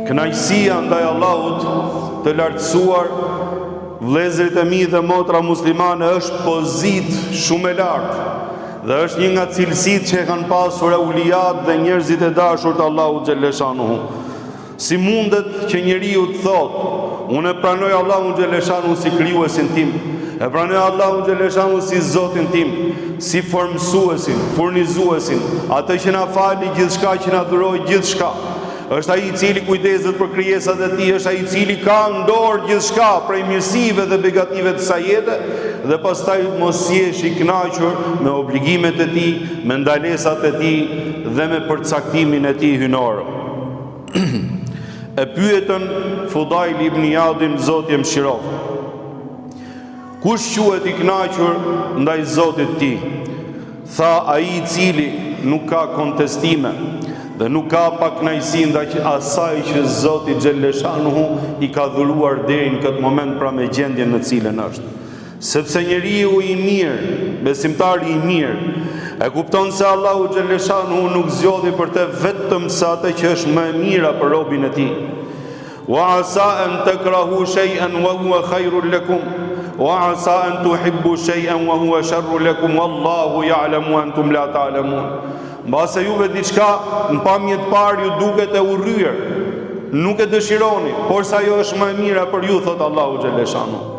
Kënaqësia ndaj Allahut të lartësuar, vëllezërit e mi dhe motra muslimane, është pozit shumë e lartë dhe është një nga cilësitë që e kanë pasur auliat dhe njerëzit e dashur të Allahut xhaleshanuhu. Si mundet që njeriu të thotë, unë e pranoj Allahun xhaleshanuhu si krijuesin tim, e pranoj Allahun xhaleshanuhu si Zotin tim, si formësuesin, furnizuesin, atë që na fali gjithçka, që na dhuroi gjithçka. Është ai i cili kujdeset për krijesat e tij, është ai i cili ka në dorë gjithçka prej mirësive dhe begative të kësaj jete, dhe pastaj mos jesh i kënaqur me obligimet e tij, me ndalesat e tij dhe me përcaktimin e tij hynor. E pyetën Fudail ibn Iyadin, Zoti e mëshiroft: kush quhet i kënaqur ndaj Zotit tij? Tha, ai i cili nuk ka kontestime dhe nuk ka pakënaqësi ndaj asaj që Zoti xhaleshanuhu i ka dhuruar deri në këtë moment, pra me gjendjen në cilën është. Sepse njeriu i mirë, besimtari i mirë, e kupton se Allahu xhaleshanuhu nuk zgjodhi për të vetëm sa atë që është më e mira për robën e tij. Wa asa an takrahu shay'an wa huwa khairul lakum wa asa an tuhibbu shay'an wa huwa sharrul lakum wallahu ya'lamu wa antum la ta'lamun. Mbase juve diçka në pamje të parë ju duket e urryer, nuk e dëshironi, por sa ajo është më e mira për ju, thot Allahu xhaleshanuhu.